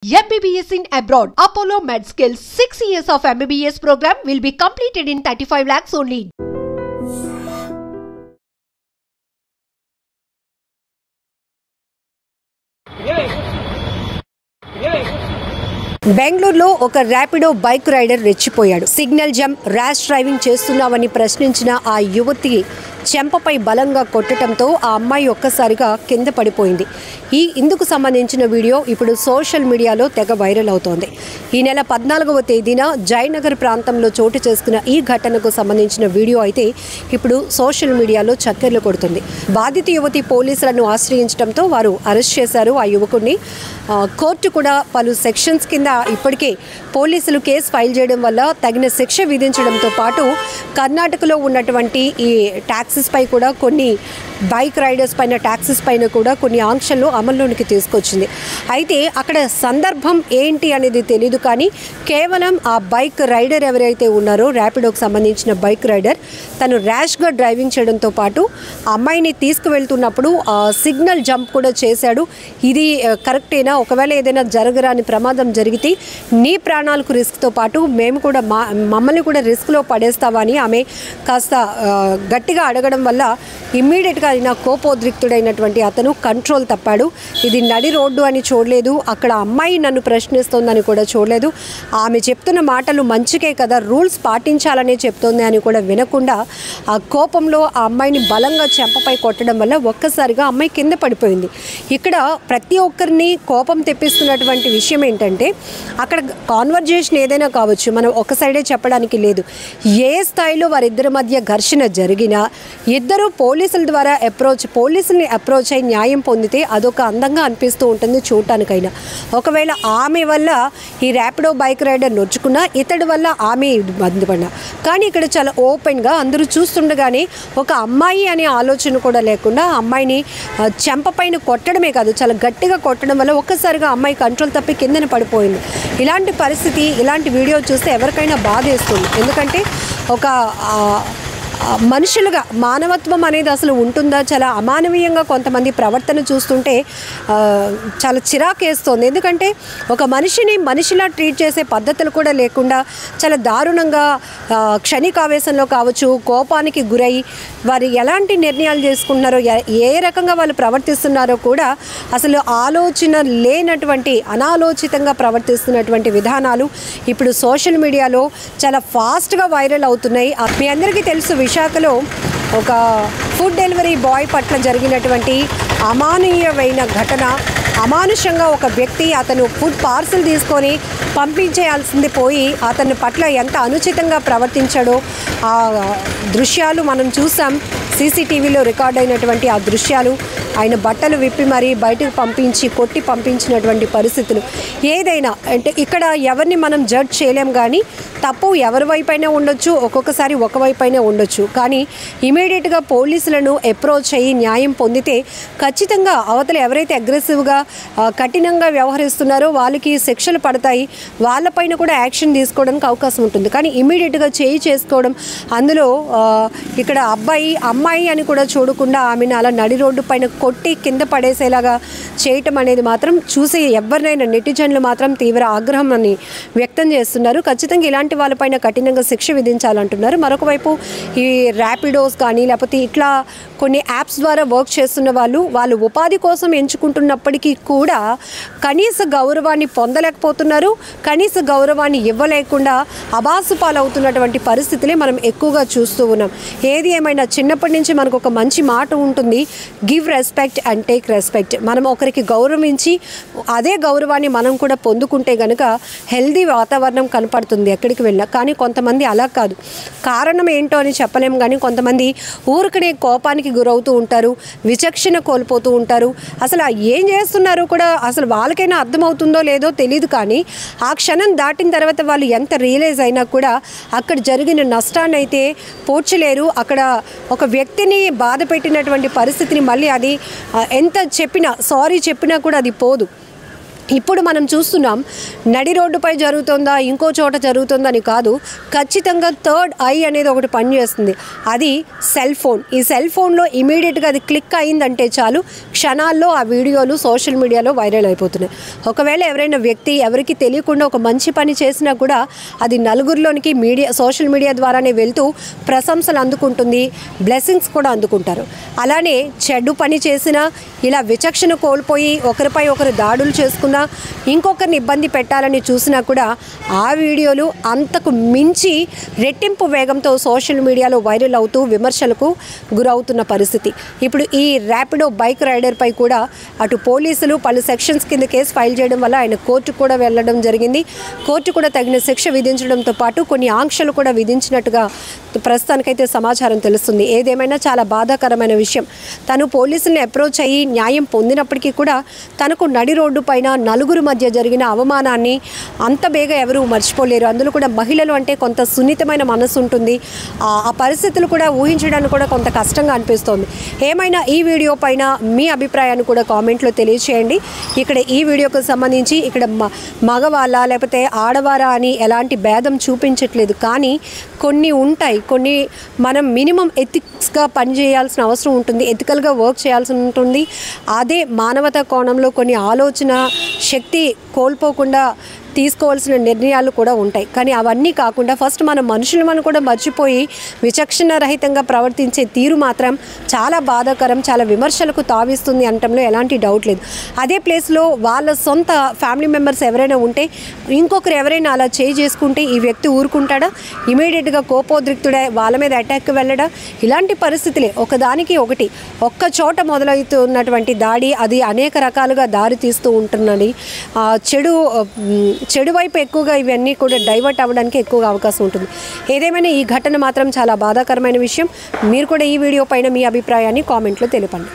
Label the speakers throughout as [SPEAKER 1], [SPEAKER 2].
[SPEAKER 1] MBBS in abroad. Apollo MedSkill 6 years of MBBS program will be completed in 35 lakhs only.
[SPEAKER 2] బెంగళూరులో ఒక Rapido bike rider రెచ్చిపోయాడు. Signal jump, rash driving చేస్తున్నావని ప్రశ్నించిన ఆ యువతి చెంపపై బలంగా కొట్టడంతో ఆ అమ్మాయి ఒక్కసారిగా కింద పడిపోయింది. ఇందుకు సంబంధించిన వీడియో ఇప్పుడు సోషల్ మీడియాలో తెగ వైరల్ అవుతోంది. ఈ నెల 14వ తేదీన జయనగర్ ప్రాంతంలో చోటు చేసుకున్న ఈ ఘటనకు సంబంధించిన వీడియో అయితే ఇప్పుడు సోషల్ మీడియాలో చక్కర్లు కొడుతుంది. బాధిత యువతి పోలీసులను ఆశ్రయించడంతో వారు అరెస్ట్ చేశారు ఆ యువకుడిని. కోర్టు కూడా పలు సెక్షన్స్ కింద ఇప్పటికే పోలీసులు కేసు ఫైల్ చేయడం వల్ల తగిన శిక్ష విధించడంతో పాటు కర్ణాటకలో ఉన్నటువంటి ఈ ట్యాక్సెస్ పై కూడా కొన్ని బైక్ రైడర్స్ పైన ట్యాక్సెస్ పైన కూడా కొన్ని ఆంక్షలు అమల్లోనికి తీసుకొచ్చింది. అయితే అక్కడ సందర్భం ఏంటి అనేది తెలియదు, కానీ కేవలం ఆ బైక్ రైడర్ ఎవరైతే ఉన్నారో ర్యాపిడోకి సంబంధించిన బైక్ రైడర్ తను ర్యాష్గా డ్రైవింగ్ చేయడంతో పాటు ఆ అమ్మాయిని తీసుకువెళ్తున్నప్పుడు సిగ్నల్ జంప్ కూడా చేశాడు. ఇది కరెక్టేనా? ఒకవేళ ఏదైనా జరగరాని ప్రమాదం జరిగితే నీ ప్రాణాలకు రిస్క్తో పాటు మేము కూడా మమ్మల్ని కూడా రిస్క్లో పడేస్తావా అని ఆమె కాస్త గట్టిగా అడగడం వల్ల ఇమ్మీడియట్గా అయినా కోపోద్రిక్తుడైనటువంటి అతను కంట్రోల్ తప్పాడు. ఇది నడి రోడ్డు అని చూడలేదు, అక్కడ అమ్మాయి నన్ను ప్రశ్నిస్తోందని కూడా చూడలేదు, ఆమె చెప్తున్న మాటలు మంచికే కదా, రూల్స్ పాటించాలనే చెప్తోంది అని కూడా వినకుండా ఆ కోపంలో ఆ అమ్మాయిని బలంగా చెంపపై కొట్టడం వల్ల ఒక్కసారిగా అమ్మాయి కింద పడిపోయింది. ఇక్కడ ప్రతి ఒక్కరిని కోపం తెప్పిస్తున్నటువంటి విషయం ఏంటంటే అక్కడ కాన్వర్జేషన్ ఏదైనా కావచ్చు, మనం ఒక సైడే చెప్పడానికి లేదు. ఏ స్థాయిలో వారిద్దరి మధ్య ఘర్షణ జరిగినా ఇద్దరు పోలీసుల ద్వారా పోలీసుల్ని అప్రోచ్ అయి న్యాయం పొందితే అదొక అందంగా అనిపిస్తూ ఉంటుంది చూడటానికైనా. ఒకవేళ ఆమె వల్ల ఈ ర్యాపిడో బైక్ రైడర్ నొచ్చుకున్నా, ఇతడి వల్ల ఆమె ఇబ్బంది పడినా, కానీ ఇక్కడ చాలా ఓపెన్గా అందరూ చూస్తుండగానే ఒక అమ్మాయి అనే ఆలోచన కూడా లేకుండా అమ్మాయిని చెంపపైన కొట్టడమే కాదు చాలా గట్టిగా కొట్టడం వల్ల ఒక్కసారిగా అమ్మాయి కంట్రోల్ తప్పి కిందన పడిపోయింది. ఇలాంటి పరిస్థితి, ఇలాంటి వీడియో చూస్తే ఎవరికైనా బాధేస్తుంది. ఎందుకంటే ఒక మనుషులుగా మానవత్వం అనేది అసలు ఉంటుందా? చాలా అమానవీయంగా కొంతమంది ప్రవర్తన చూస్తుంటే చాలా చిరాకేస్తుంది. ఎందుకంటే ఒక మనిషిని మనిషిలా ట్రీట్ చేసే పద్ధతులు కూడా లేకుండా చాలా దారుణంగా క్షణికావేశంలో కావచ్చు, కోపానికి గురై వారు ఎలాంటి నిర్ణయాలు చేసుకుంటున్నారో, ఏ రకంగా వాళ్ళు ప్రవర్తిస్తున్నారో కూడా అసలు ఆలోచన లేనటువంటి అనాలోచితంగా ప్రవర్తిస్తున్నటువంటి విధానాలు ఇప్పుడు సోషల్ మీడియాలో చాలా ఫాస్ట్గా వైరల్ అవుతున్నాయి. మీ అందరికీ తెలుసు, విశాఖలో ఒక ఫుడ్ డెలివరీ బాయ్ పట్ల జరిగినటువంటి అమానవీయమైన ఘటన. అమానుషంగా ఒక వ్యక్తి అతను ఫుడ్ పార్సల్ తీసుకొని పంపించేయాల్సింది పోయి అతని పట్ల ఎంత అనుచితంగా ప్రవర్తించాడో ఆ దృశ్యాలు మనం చూసాం. సీసీటీవీలో రికార్డ్ అయినటువంటి ఆ దృశ్యాలు, ఆయన బట్టలు విప్పి మరీ బయటకు పంపించి కొట్టి పంపించినటువంటి పరిస్థితులు. ఏదైనా అంటే ఇక్కడ ఎవరిని మనం జడ్జ్ చేయలేం, కానీ తప్పు ఎవరి వైపైనా ఉండొచ్చు, ఒక్కొక్కసారి ఒకవైపైనా ఉండొచ్చు. కానీ ఇమీడియట్గా పోలీసులను అప్రోచ్ అయ్యి న్యాయం పొందితే ఖచ్చితంగా అవతల ఎవరైతే అగ్రెసివ్గా కఠినంగా వ్యవహరిస్తున్నారో వాళ్ళకి శిక్షలు పడతాయి, వాళ్ళపైన కూడా యాక్షన్ తీసుకోవడానికి అవకాశం ఉంటుంది. కానీ ఇమీడియట్గా చేసుకోవడం, అందులో ఇక్కడ అమ్మాయి అని కూడా చూడకుండా ఆమెను అలా నడి రోడ్డు పైన కొట్టి కింద పడేసేలాగా చేయటం అనేది మాత్రం చూసి ఎవరినైనా నెటిజన్లు మాత్రం తీవ్ర ఆగ్రహాన్ని వ్యక్తం చేస్తున్నారు. ఖచ్చితంగా ఇలాంటి వాళ్ళపైన కఠినంగా శిక్ష విధించాలంటున్నారు. మరొక వైపు ఈ ర్యాపిడోస్ కానీ లేకపోతే ఇట్లా కొన్ని యాప్స్ ద్వారా వర్క్ చేస్తున్న వాళ్ళు ఉపాధి కోసం ఎంచుకుంటున్నప్పటికీ కూడా కనీస గౌరవాన్ని పొందలేకపోతున్నారు. కనీస గౌరవాన్ని ఇవ్వలేకుండా అబాసు పాలవుతున్నటువంటి పరిస్థితులే మనం ఎక్కువగా చూస్తూ ఉన్నాం. ఏది ఏమైనా చిన్నప్పటి నుంచి మనకు ఒక మంచి మాట ఉంటుంది, give respect and take respect. మనం ఒకరికి గౌరవించి అదే గౌరవాన్ని మనం కూడా పొందుకుంటే కనుక హెల్దీ వాతావరణం కనపడుతుంది ఎక్కడికి వెళ్ళినా. కానీ కొంతమంది అలా కాదు. కారణం ఏంటో అని చెప్పలేము, కానీ కొంతమంది ఊరికనే కోపానికి గురవుతూ ఉంటారు, విచక్షణ కోల్పోతూ ఉంటారు. అసలు ఏం చేస్తున్నారో కూడా అసలు వాళ్ళకైనా అర్థమవుతుందో లేదో తెలియదు. కానీ ఆ క్షణం దాటిన తర్వాత వాళ్ళు ఎంత రియలైజ్ అయినా కూడా అక్కడ జరిగిన నష్టాన్ని అయితే పోడ్చలేరు. అక్కడ ఒక వ్యక్తిని బాధ పెట్టినటువంటి పరిస్థితిని మళ్ళీ అది ఎంత చెప్పినా, సారీ చెప్పినా కూడా అది పోదు. ఇప్పుడు మనం చూస్తున్నాం నడి రోడ్డుపై జరుగుతుందా ఇంకో చోట జరుగుతుందని కాదు, ఖచ్చితంగా థర్డ్ ఐ అనేది ఒకటి పనిచేస్తుంది, అది సెల్ ఫోన్. ఈ సెల్ ఫోన్లో ఇమీడియట్గా అది క్లిక్ అయిందంటే చాలు, క్షణాల్లో ఆ వీడియోలు సోషల్ మీడియాలో వైరల్ అయిపోతున్నాయి. ఒకవేళ ఎవరైనా వ్యక్తి ఎవరికి తెలియకుండా ఒక మంచి పని చేసినా కూడా అది నలుగురిలోనికి సోషల్ మీడియా ద్వారానే వెళ్తూ ప్రశంసలు అందుకుంటుంది, బ్లెస్సింగ్స్ కూడా అందుకుంటారు. అలానే చెడు పని చేసినా ఇలా విచక్షణ కోల్పోయి ఒకరిపై ఒకరు దాడులు చేసుకున్నా ఇంకొకరిని ఇబ్బంది పెట్టాలని చూసినా కూడా ఆ వీడియోలు అంతకు మించి రెట్టింపు వేగంతో సోషల్ మీడియాలో వైరల్ అవుతూ విమర్శలకు గురవుతున్న పరిస్థితి. ఇప్పుడు ఈ ర్యాపిడో బైక్ రైడర్పై కూడా అటు పోలీసులు పలు సెక్షన్స్ కింద కేసు ఫైల్ చేయడం వల్ల ఆయన కోర్టుకు కూడా వెళ్ళడం జరిగింది. కోర్టు కూడా తగిన శిక్ష విధించడంతో పాటు కొన్ని ఆంక్షలు కూడా విధించినట్టుగా ప్రస్తుతానికైతే సమాచారం తెలుస్తుంది. ఏదేమైనా చాలా బాధాకరమైన విషయం. తను పోలీసుల్ని అప్రోచ్ అయ్యి న్యాయం పొందినప్పటికీ కూడా తనకు నడి రోడ్డు పైన నలుగురు మధ్య జరిగిన అవమానాన్ని అంత బేగా ఎవరు మర్చిపోలేరు. అందులో కూడా మహిళలు అంటే కొంత సున్నితమైన మనసు ఉంటుంది. ఆ పరిస్థితులు కూడా ఊహించడానికి కూడా కొంత కష్టంగా అనిపిస్తోంది. ఏమైనా ఈ వీడియో పైన మీ అభిప్రాయాన్ని కూడా కామెంట్లో తెలియచేయండి. ఇక్కడ ఈ వీడియోకి సంబంధించి ఇక్కడ మగవాళ్ళ లేకపోతే ఆడవారా అని ఎలాంటి భేదం చూపించట్లేదు, కానీ కొన్ని ఉంటాయి, కొన్ని మనం మినిమం ఎథిక్స్గా పనిచేయాల్సిన అవసరం ఉంటుంది, ఎథికల్గా వర్క్ చేయాల్సి ఉంటుంది. అదే మానవతా కోణంలో కొన్ని ఆలోచన శక్తి కోల్పోకుండా తీసుకోవాల్సిన నిర్ణయాలు కూడా ఉంటాయి. కానీ అవన్నీ కాకుండా ఫస్ట్ మన మనుషులను కూడా మర్చిపోయి విచక్షణ రహితంగా ప్రవర్తించే తీరు మాత్రం చాలా బాధాకరం, చాలా విమర్శలకు తావిస్తుంది అనటంలో ఎలాంటి డౌట్ లేదు. అదే ప్లేస్లో వాళ్ళ సొంత ఫ్యామిలీ మెంబర్స్ ఎవరైనా ఉంటే ఇంకొకరు ఎవరైనా అలా చేసుకుంటే ఈ వ్యక్తి ఊరుకుంటాడా? ఇమీడియట్గా కోపోద్రిక్తుడే వాళ్ళ మీద అటాక్కి వెళ్ళడా? ఇలాంటి పరిస్థితులే ఒకదానికి ఒకటి ఒక్క చోట మొదలవుతున్నటువంటి దాడి అది అనేక రకాలుగా దారి తీస్తూ ఉంటున్నది. చెడు వైపు ఎక్కువగా ఇవన్నీ కూడా డైవర్ట్ అవ్వడానికి ఎక్కువగా అవకాశం ఉంటుంది. ఏదేమైనా ఈ ఘటన మాత్రం చాలా బాధాకరమైన విషయం. మీరు కూడా ఈ వీడియో పైన మీ అభిప్రాయాన్ని కామెంట్లో తెలపండి.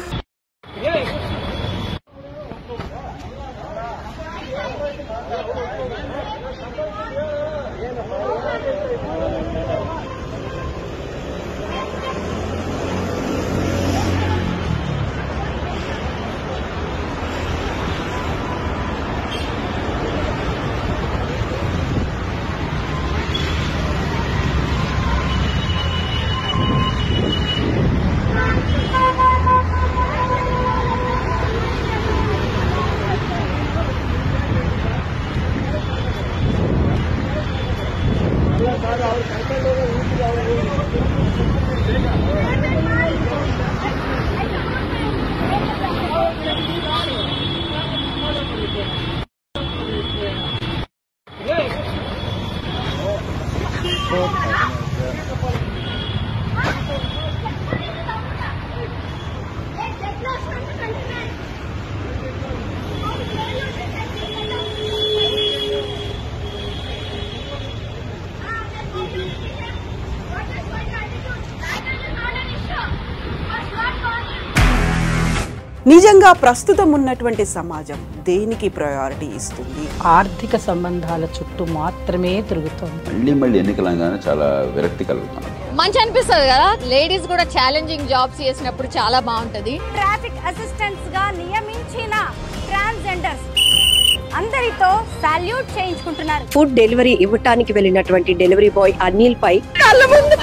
[SPEAKER 3] నిజంగా ప్రస్తుతం ఉన్నటువంటి సమాజం దేనికి ప్రయారిటీ ఇస్తుంది?
[SPEAKER 4] ఆర్థిక సంబంధాల చుట్టూ మాత్రమే తిరుగుతుంది.
[SPEAKER 5] మళ్ళీ ఎన్నికలంగానే చాలా విరక్తి కలుగుతుంది.
[SPEAKER 6] మంచి అనిపిస్తుంది కదా, లేడీస్ కూడా ఛాలెంజింగ్ జాబ్స్ చేసినప్పుడు చాలా బాగుంటది.
[SPEAKER 7] ట్రాఫిక్ అసిస్టెంట్స్ గా నియమించిన ట్రాన్స్జెండర్స్ అందరితో సాల్యూట్ చేయించుకుంటున్నారు.
[SPEAKER 2] ఫుడ్ డెలివరీ ఇవ్వటానికి వెళ్ళినటువంటి డెలివరీ బాయ్ అనిల్ పై కళ్ళ ముందు